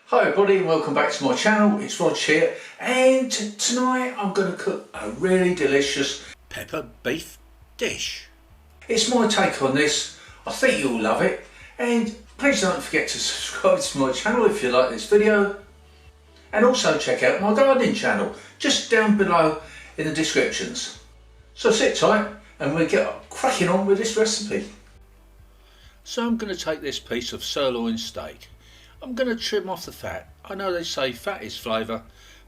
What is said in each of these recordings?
Hi everybody and welcome back to my channel. It's Rog here, and tonight I'm going to cook a really delicious pepper beef dish. It's my take on this. I think you'll love it, and please don't forget to subscribe to my channel if you like this video, and also check out my gardening channel just down below in the descriptions. So sit tight and we'll get cracking on with this recipe. So I'm going to take this piece of sirloin steak. I'm going to trim off the fat. I know they say fat is flavour,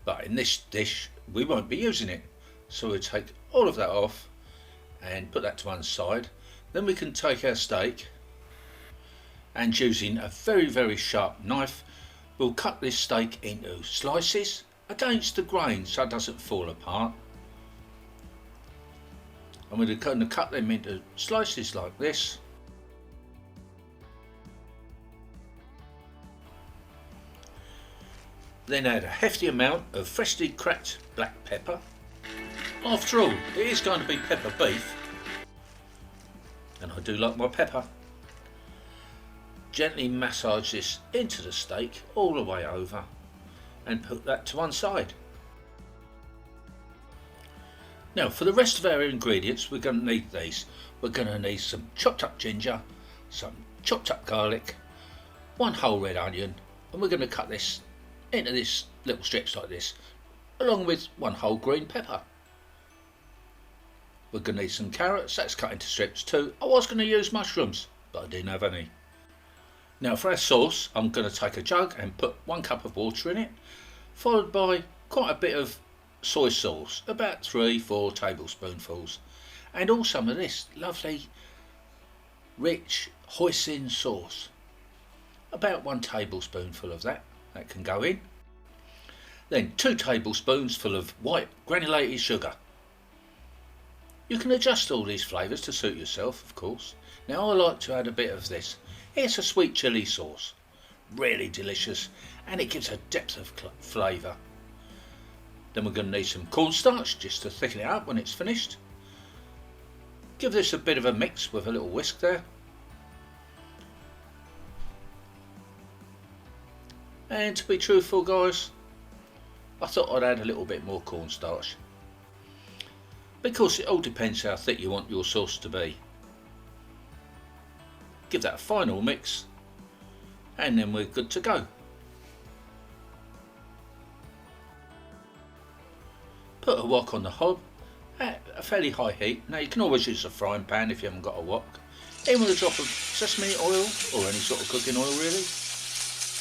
but in this dish we won't be using it. So we'll take all of that off and put that to one side. Then we can take our steak and, using a very sharp knife, we'll cut this steak into slices against the grain so it doesn't fall apart. And we're going to cut them into slices like this. Then add a hefty amount of freshly cracked black pepper. After all, it is going to be pepper beef, and I do like my pepper. Gently massage this into the steak all the way over and put that to one side. Now for the rest of our ingredients, we're going to need these. We're going to need some chopped up ginger, some chopped up garlic, one whole red onion, and we're going to cut this into this little strips like this, along with one whole green pepper. We're going to need some carrots, that's cut into strips too. I was going to use mushrooms, but I didn't have any. Now for our sauce, I'm going to take a jug and put 1 cup of water in it, followed by quite a bit of soy sauce, about 3-4 tablespoonfuls, and all some of this lovely rich hoisin sauce, about 1 tablespoonful of that can go in. Then 2 tablespoons full of white granulated sugar. You can adjust all these flavours to suit yourself, of course. Now I like to add a bit of this. It's a sweet chilli sauce, really delicious, and it gives a depth of flavour. Then we're going to need some cornstarch just to thicken it up when it's finished. Give this a bit of a mix with a little whisk there. And to be truthful guys, I thought I'd add a little bit more cornstarch, because it all depends how thick you want your sauce to be. Give that a final mix and then we're good to go. Put a wok on the hob at a fairly high heat. Now you can always use a frying pan if you haven't got a wok. In with a drop of sesame oil, or any sort of cooking oil really.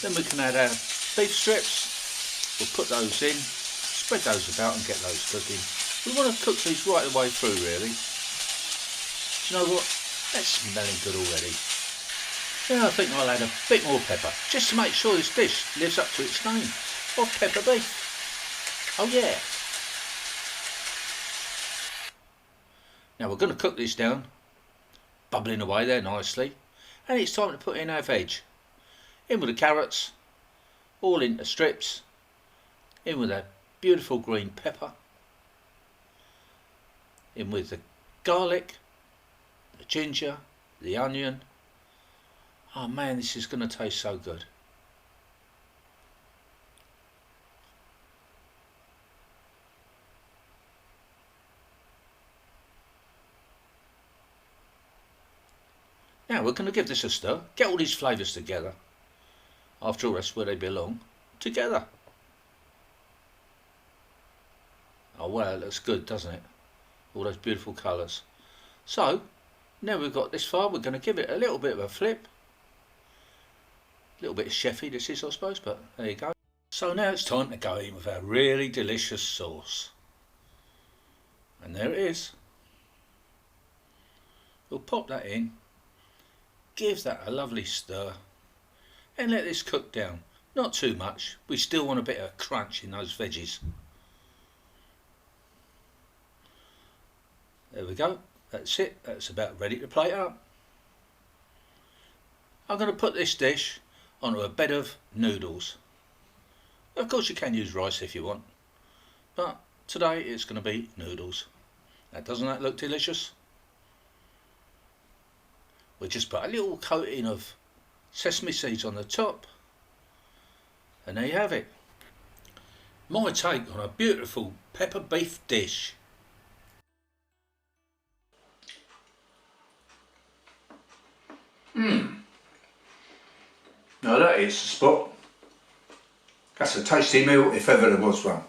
Then we can add our beef strips. We'll put those in, spread those about and get those cooking. We want to cook these right the way through really. Do you know what? That's smelling good already. Now I think I'll add a bit more pepper, just to make sure this dish lives up to its name of pepper beef. Oh yeah. Now we're going to cook this down, bubbling away there nicely, and it's time to put in our veg. In with the carrots, all into strips, in with a beautiful green pepper, in with the garlic, the ginger, the onion. Oh man, this is going to taste so good. Now we're going to give this a stir, get all these flavours together. After all, that's where they belong, together. Oh wow, it looks good, doesn't it? All those beautiful colours. So, now we've got this far, we're going to give it a little bit of a flip. A little bit of chefy this is, I suppose, but there you go. So now it's time to go in with our really delicious sauce. And there it is. We'll pop that in, give that a lovely stir, and let this cook down. Not too much, we still want a bit of crunch in those veggies. There we go, that's it, that's about ready to plate up. I'm going to put this dish onto a bed of noodles. Of course you can use rice if you want, but today it's going to be noodles. Now doesn't that look delicious? We'll just put a little coating of sesame seeds on the top, And there you have it. My take on a beautiful pepper beef dish. Now that is the spot. That's a tasty meal if ever there was one.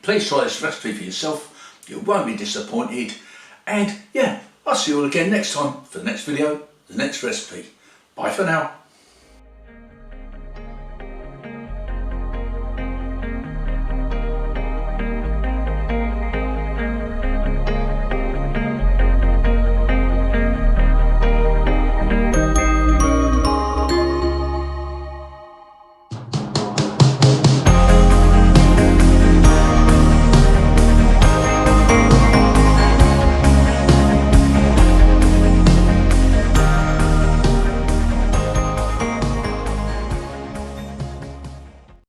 Please try this recipe for yourself. You won't be disappointed. And yeah, I'll see you all again next time for the next video, the next recipe. Bye for now.